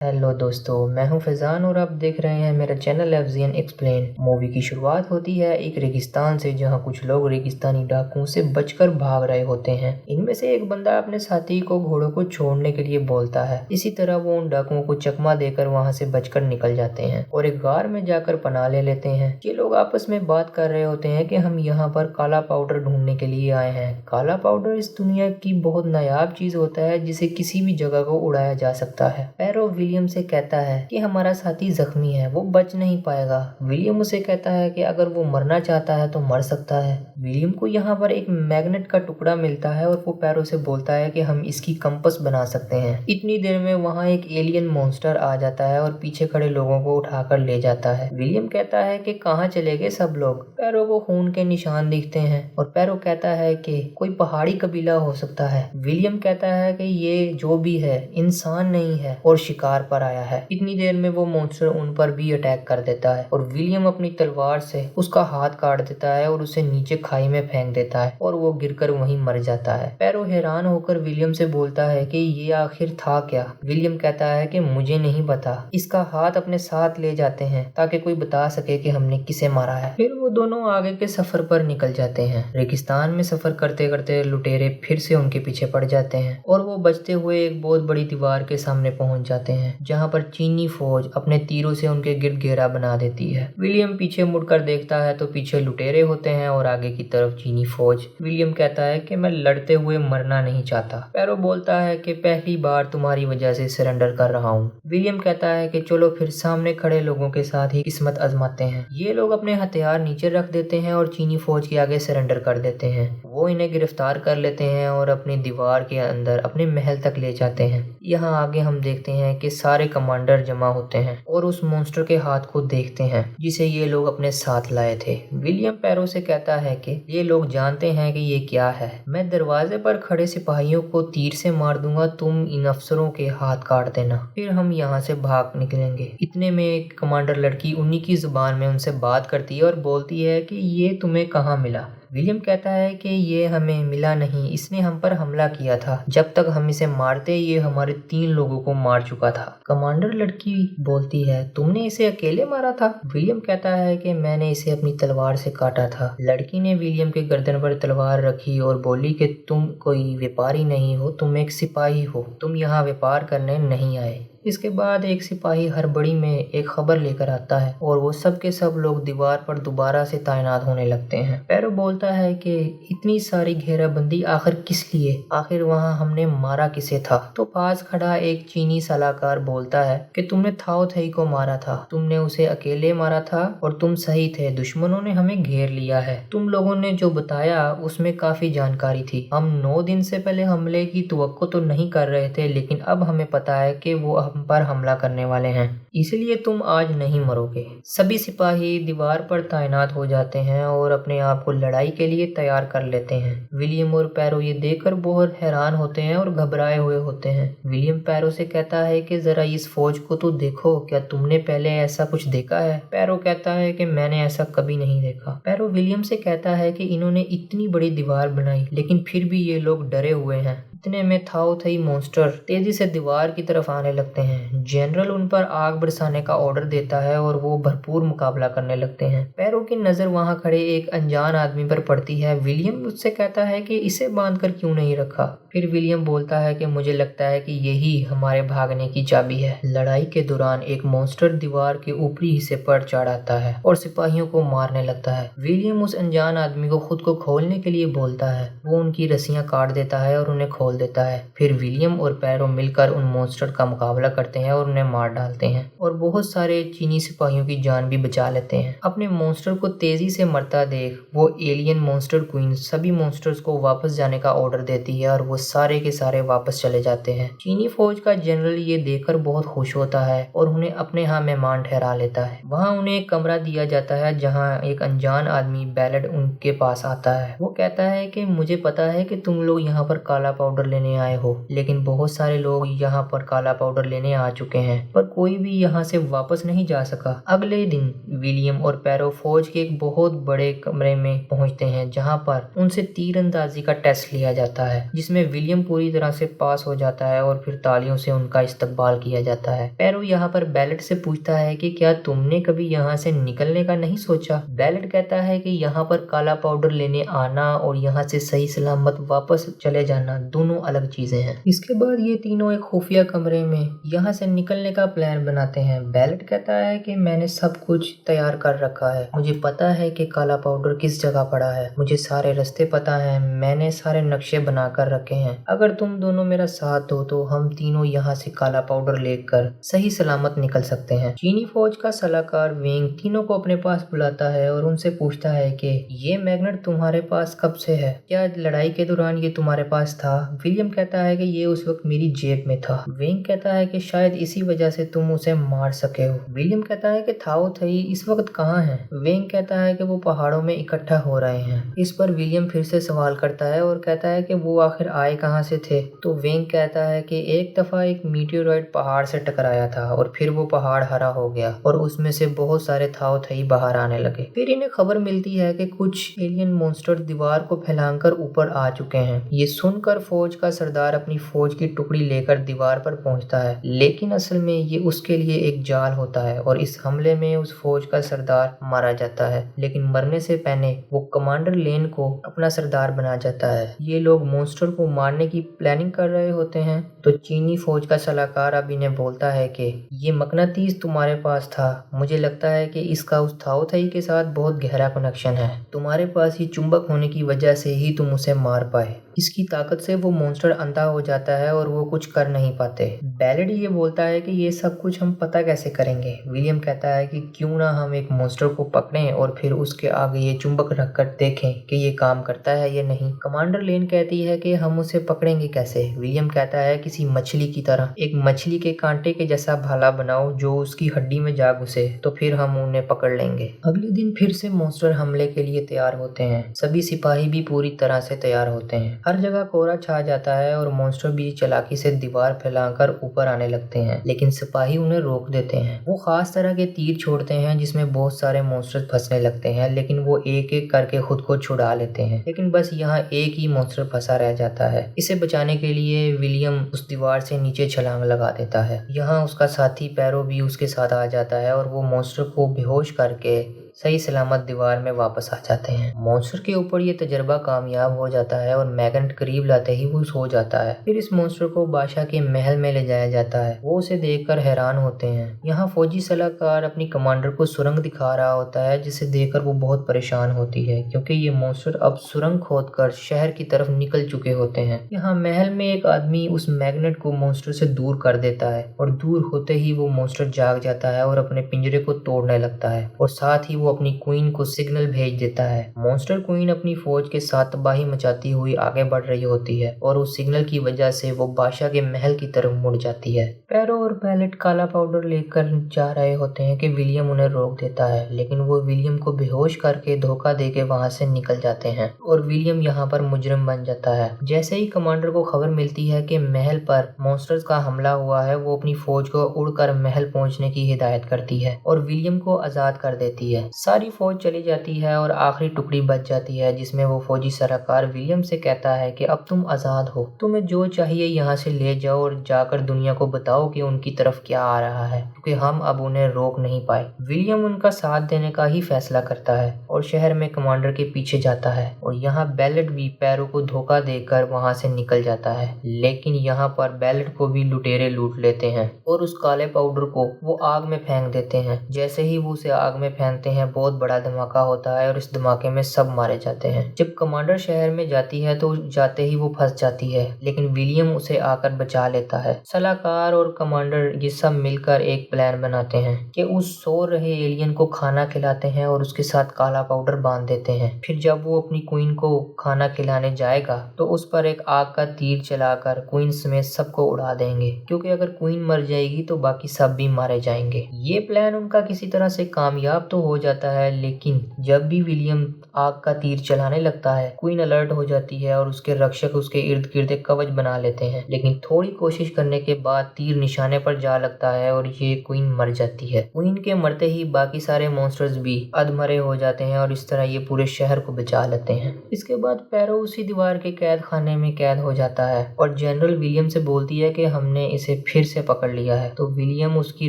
Hello दोस्तों, मैं हूं फैज़ान और आप देख रहे हैं मेरा चैनल एफजीएन एक्सप्लेन। मूवी की शुरुआत होती है एक रेगिस्तान से, जहां कुछ लोग रेगिस्तानी डाकुओं से बचकर भाग रहे होते हैं। इनमें से एक बंदा अपने साथी को घोड़ों को छोड़ने के लिए बोलता है। इसी तरह वो उन डाकुओं को चकमा देकर वहां से बचकर निकल जाते हैं और एक गार में जाकर पनाह ले लेते हैं। ये लोग आपस में बात कर रहे होते हैं कि हम यहाँ पर काला पाउडर ढूंढने के लिए आए हैं। काला पाउडर इस दुनिया की बहुत नायाब चीज होता है जिसे किसी भी जगह को उड़ाया जा सकता है। पैरो विलियम से कहता है कि हमारा साथी जख्मी है, वो बच नहीं पाएगा। विलियम उसे कहता है कि अगर वो मरना चाहता है तो मर सकता है। विलियम को यहाँ पर एक मैग्नेट का टुकड़ा मिलता है और वो पैरो से बोलता है कि हम इसकी कंपास बना सकते हैं। इतनी देर में वहाँ एक एलियन मॉन्स्टर आ जाता है और पीछे खड़े लोगों को उठाकर ले जाता है। विलियम कहता है कि कहाँ चले गए सब लोग। पैरो को खून के निशान दिखते हैं और पैरो कहता है कि कोई पहाड़ी कबीला हो सकता है। विलियम कहता है कि ये जो भी है इंसान नहीं है और शिकार पर आया है। इतनी देर में वो मॉन्स्टर उन पर भी अटैक कर देता है और विलियम अपनी तलवार से उसका हाथ काट देता है और उसे नीचे खाई में फेंक देता है और वो गिरकर वहीं मर जाता है। पैरो हैरान होकर विलियम से बोलता है कि ये आखिर था क्या। विलियम कहता है कि मुझे नहीं पता, इसका हाथ अपने साथ ले जाते हैं ताकि कोई बता सके कि हमने किसे मारा है। फिर वो दोनों आगे के सफर पर निकल जाते हैं। रेगिस्तान में सफर करते करते लुटेरे फिर से उनके पीछे पड़ जाते हैं और वो बचते हुए एक बहुत बड़ी दीवार के सामने पहुंच जाते हैं, जहां पर चीनी फौज अपने तीरों से उनके गिर्द घेरा बना देती है। विलियम पीछे मुड़कर देखता है तो पीछे लुटेरे होते हैं और आगे की तरफ चीनी फौज। विलियम कहता है कि मैं लड़ते हुए मरना नहीं चाहता। पैरो बोलता है कि पहली बार तुम्हारी वजह से सरेंडर कर रहा हूँ। विलियम कहता है कि चलो फिर सामने खड़े लोगों के साथ ही किस्मत आजमाते हैं। ये लोग अपने हथियार नीचे रख देते हैं और चीनी फौज के आगे सरेंडर कर देते हैं। वो इन्हें गिरफ्तार कर लेते हैं और अपनी दीवार के अंदर अपने महल तक ले जाते हैं। यहाँ आगे हम देखते हैं कि सारे कमांडर जमा होते हैं और उस मॉन्स्टर के हाथ को देखते हैं जिसे ये लोग अपने साथ लाए थे। विलियम पैरो से कहता है कि ये लोग जानते हैं कि ये क्या है। मैं दरवाजे पर खड़े सिपाहियों को तीर से मार दूंगा, तुम इन अफसरों के हाथ काट देना, फिर हम यहाँ से भाग निकलेंगे। इतने में एक कमांडर लड़की उन्हीं की जुबान में उनसे बात करती है और बोलती है कि ये तुम्हें कहाँ मिला। विलियम कहता है कि ये हमें मिला नहीं, इसने हम पर हमला किया था। जब तक हम इसे मारते ये हमारे 3 लोगों को मार चुका था। कमांडर लड़की बोलती है तुमने इसे अकेले मारा था। विलियम कहता है कि मैंने इसे अपनी तलवार से काटा था। लड़की ने विलियम के गर्दन पर तलवार रखी और बोली कि तुम कोई व्यापारी नहीं हो, तुम एक सिपाही हो, तुम यहाँ व्यापार करने नहीं आए। इसके बाद एक सिपाही हड़बड़ी में एक खबर लेकर आता है और वो सब के सब लोग दीवार पर दोबारा से तैनात होने लगते हैं। पैरो बोलता है कि इतनी सारी घेराबंदी आखिर किस लिए, आखिर वहाँ हमने मारा किसे था। तो पास खड़ा एक चीनी सलाहकार बोलता है कि तुमने थाओ थई को मारा था, तुमने उसे अकेले मारा था और तुम सही थे, दुश्मनों ने हमें घेर लिया है। तुम लोगों ने जो बताया उसमें काफी जानकारी थी। हम 9 दिन से पहले हमले की तवक्को तो नहीं कर रहे थे, लेकिन अब हमें पता है कि वो हम पर हमला करने वाले हैं, इसलिए तुम आज नहीं मरोगे। सभी सिपाही दीवार पर तैनात हो जाते हैं और अपने आप को लड़ाई के लिए तैयार कर लेते हैं। विलियम और पैरो ये देखकर बहुत हैरान होते हैं और घबराए हुए होते हैं। विलियम पैरो से कहता है कि जरा इस फौज को तो देखो, क्या तुमने पहले ऐसा कुछ देखा है। पैरो कहता है कि मैंने ऐसा कभी नहीं देखा। पैरो विलियम से कहता है कि इन्होंने इतनी बड़ी दीवार बनाई लेकिन फिर भी ये लोग डरे हुए हैं। इतने में थाओ थई मॉन्स्टर तेजी से दीवार की तरफ आने लगते हैं। जनरल उन पर आग बरसाने का ऑर्डर देता है और वो भरपूर मुकाबला करने लगते हैं। पैरो की नजर वहां खड़े एक अनजान आदमी पर पड़ती है। विलियम उससे कहता है कि इसे बांधकर क्यों नहीं रखा। फिर विलियम बोलता है कि मुझे लगता है कि यही हमारे भागने की चाबी है। लड़ाई के दौरान एक मॉन्स्टर दीवार के ऊपरी हिस्से पर चढ़ आता है और सिपाहियों को मारने लगता है। विलियम उस अनजान आदमी को खुद को खोलने के लिए बोलता है। वो उनकी रस्सियां काट देता है और उन्हें खोल देता है। फिर विलियम और पैरो मिलकर उन मॉन्स्टर का मुकाबला करते हैं और उन्हें मार डालते हैं और बहुत सारे चीनी सिपाहियों की जान भी बचा लेते हैं। अपने मॉन्स्टर को तेजी से मरता देख वो एलियन मॉन्स्टर क्वीन सभी मॉन्स्टर्स को वापस जाने का ऑर्डर देती है और वो सारे के सारे वापस चले जाते हैं। चीनी फौज का जनरल ये देखकर बहुत खुश होता है और उन्हें अपने यहाँ मेहमान ठहरा लेता है। वहाँ उन्हें एक कमरा दिया जाता है जहाँ एक अनजान आदमी बैलेट उनके पास आता है। वो कहता है कि मुझे पता है कि तुम लोग यहाँ पर काला पाउडर लेने आए हो, लेकिन बहुत सारे लोग यहाँ पर काला पाउडर लेने आ चुके हैं पर कोई भी यहाँ से वापस नहीं जा सका। अगले दिन विलियम और पैरो फौज के एक बहुत बड़े कमरे में पहुंचते हैं जहाँ पर उनसे तीरंदाजी का टेस्ट लिया जाता है, जिसमें विलियम पूरी तरह से पास हो जाता है और फिर तालियों से उनका इस्तकबाल किया जाता है। पैरो यहाँ पर बैलेट से पूछता है कि क्या तुमने कभी यहाँ से निकलने का नहीं सोचा? बैलेट कहता है कि यहाँ पर काला पाउडर लेने आना और यहाँ से सही सलामत वापस चले जाना दोनों अलग चीजें हैं। इसके बाद ये तीनों एक खुफिया कमरे में यहाँ से निकलने का प्लान बनाते हैं। बैलेट कहता है कि मैंने सब कुछ तैयार कर रखा है, मुझे पता है कि काला पाउडर किस जगह पड़ा है, मुझे सारे रास्ते पता है, मैंने सारे नक्शे बना कर रखे हैं। अगर तुम दोनों मेरा साथ दो तो हम तीनों यहाँ से काला पाउडर लेकर सही सलामत निकल सकते हैं। चीनी फौज का सलाहकार वेंग तीनों को अपने पास बुलाता है और उनसे पूछता है कि ये मैग्नेट तुम्हारे पास कब से है? क्या लड़ाई के दौरान ये तुम्हारे पास था? विलियम कहता है कि ये उस वक्त मेरी जेब में था। वेंग कहता है कि शायद इसी वजह से तुम उसे मार सके हो। विलियम कहता है कि थाओ थई इस वक्त कहाँ है? वेंग कहता है कि वो पहाड़ों में इकट्ठा हो रहे हैं। इस पर विलियम फिर से सवाल करता है और कहता है कि वो आखिर आए कहाँ से थे? तो वेंग कहता है कि एक दफा एक मीटियोराइड पहाड़ से टकराया था और फिर वो पहाड़ हरा हो गया और उसमें से बहुत सारे थाओ थई बाहर आने लगे। फिर इन्हें खबर मिलती है कि कुछ एलियन मॉन्स्टर दीवार को फैलाकर ऊपर आ चुके हैं। ये सुनकर फौज का सरदार अपनी फौज की टुकड़ी लेकर दीवार पर पहुंचता है, लेकिन असल में ये उसके लिए एक जाल होता है और इस हमले में उस फौज का सरदार मारा जाता है। लेकिन मरने से पहले वो कमांडर लेन को अपना सरदार बना जाता है। ये लोग मॉन्स्टर को मारने की प्लानिंग कर रहे होते हैं तो चीनी फौज का सलाहकार अब इन्हें बोलता है कि ये मकनातीस तुम्हारे पास था, मुझे लगता है कि इसका उस थाओ थई के साथ बहुत गहरा कनेक्शन है। तुम्हारे पास ये चुंबक होने की वजह से ही तुम उसे मार पाए। इसकी ताकत से वो मॉन्स्टर अंधा हो जाता है और वो कुछ कर नहीं पाते। बैलेट ये बोलता है कि ये सब कुछ हम पता कैसे करेंगे? विलियम कहता है कि क्यों ना हम एक मॉन्स्टर को पकड़ें और फिर उसके आगे ये चुंबक रखकर देखें कि ये काम करता है या नहीं। कमांडर लेन कहती है कि हम उसे पकड़ेंगे कैसे? विलियम कहता है किसी मछली की तरह, एक मछली के कांटे के जैसा भाला बनाओ जो उसकी हड्डी में जा घुसे, तो फिर हम उन्हें पकड़ लेंगे। अगले दिन फिर से मॉन्स्टर हमले के लिए तैयार होते हैं। सभी सिपाही भी पूरी तरह से तैयार होते हैं। हर जगह कोहरा छा जाता है और मॉन्स्टर भी चालाकी से दीवार फैलाकर ऊपर आने लगते हैं, लेकिन सिपाही उन्हें रोक देते हैं। वो खास तरह के तीर छोड़ते हैं जिसमें बहुत सारे मॉन्स्टर फंसने लगते हैं, लेकिन वो एक एक करके खुद को छुड़ा लेते हैं। लेकिन बस यहाँ एक ही मॉन्स्टर फंसा रह जाता है। इसे बचाने के लिए विलियम उस दीवार से नीचे छलांग लगा देता है। यहाँ उसका साथी पैरो भी उसके साथ आ जाता है और वो मॉन्स्टर को बेहोश करके सही सलामत दीवार में वापस आ जाते हैं। मॉन्स्टर के ऊपर ये तजर्बा कामयाब हो जाता है और मैग्नेट करीब लाते ही वो सो जाता है। फिर इस मॉन्स्टर को बादशाह के महल में ले जाया जाता है। वो उसे देखकर हैरान होते हैं। यहाँ फौजी सलाहकार अपनी कमांडर को सुरंग दिखा रहा होता है, जिसे देखकर वो बहुत परेशान होती है क्योंकि ये मॉन्स्टर अब सुरंग खोदकर शहर की तरफ निकल चुके होते हैं। यहाँ महल में एक आदमी उस मैग्नेट को मॉन्स्टर से दूर कर देता है और दूर होते ही वो मॉन्स्टर जाग जाता है और अपने पिंजरे को तोड़ने लगता है और साथ ही वो अपनी क्वीन को सिग्नल भेज देता है। मॉन्स्टर क्वीन अपनी फौज के साथ तबाही मचाती हुई आगे बढ़ रही होती है और उस सिग्नल की वजह से वो बादशाह के महल की तरफ मुड़ जाती है। पैरो और बैलेट काला पाउडर लेकर जा रहे होते हैं कि विलियम उन्हें रोक देता है, लेकिन वो विलियम को बेहोश करके धोखा देके वहां से निकल जाते हैं और विलियम यहाँ पर मुजरिम बन जाता है। जैसे ही कमांडर को खबर मिलती है कि महल पर मॉन्स्टर्स का हमला हुआ है, वो अपनी फौज को उड़कर महल पहुंचने की हिदायत करती है और विलियम को आजाद कर देती है। सारी फौज चली जाती है और आखिरी टुकड़ी बच जाती है, जिसमें वो फौजी सलाहकार विलियम से कहता है कि अब तुम आजाद हो, तुम्हें जो चाहिए यहाँ से ले जाओ और जाकर दुनिया को बताओ कि उनकी तरफ क्या आ रहा है, क्योंकि हम अब उन्हें रोक नहीं पाए। विलियम उनका साथ देने का ही फैसला करता है और शहर में कमांडर के पीछे जाता है और यहाँ बैलेट भी पैरों को धोखा देकर वहाँ से निकल जाता है, लेकिन यहाँ पर बैलेट को भी लुटेरे लूट लेते हैं और उस काले पाउडर को वो आग में फेंक देते हैं। जैसे ही वो उसे आग में फेंकते हैं, बहुत बड़ा धमाका होता है और इस धमाके में सब मारे जाते हैं। जब कमांडर शहर में जाती है तो जाते ही वो फंस जाती है, लेकिन विलियम उसे आकर बचा लेता है। सलाहकार और कमांडर ये सब मिलकर एक प्लान बनाते हैं कि उस सो रहे एलियन को खाना खिलाते हैं और उसके साथ काला पाउडर बांध देते हैं। फिर जब वो अपनी क्वीन को खाना खिलाने जाएगा तो उस पर एक आग का तीर चलाकर क्वीन समेत सबको उड़ा देंगे, क्योंकि अगर क्वीन मर जाएगी तो बाकी सब भी मारे जाएंगे। ये प्लान उनका किसी तरह से कामयाब तो हो जाता है, लेकिन जब भी विलियम आग का तीर चलाने लगता है, क्वीन अलर्ट हो जाती है और उसके रक्षक उसके इर्द गिर्द एक कवच बना लेते हैं। लेकिन थोड़ी कोशिश करने के बाद तीर निशाने पर जा लगता है और ये क्वीन मर जाती है। क्वीन के मरते ही बाकी सारे मॉन्स्टर्स भी अधमरे हो जाते हैं और इस तरह ये पूरे शहर को बचा लेते हैं। इसके बाद पैरो उसी दीवार के कैद खाने में कैद हो जाता है और जनरल विलियम से बोलती है कि हमने इसे फिर से पकड़ लिया है। तो विलियम उसकी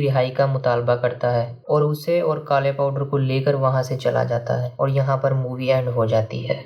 रिहाई का मुतालबा करता है और उसे और काले पाउडर को लेकर वहां से चला जाता है और यहाँ पर मूवी एंड हो जाती है।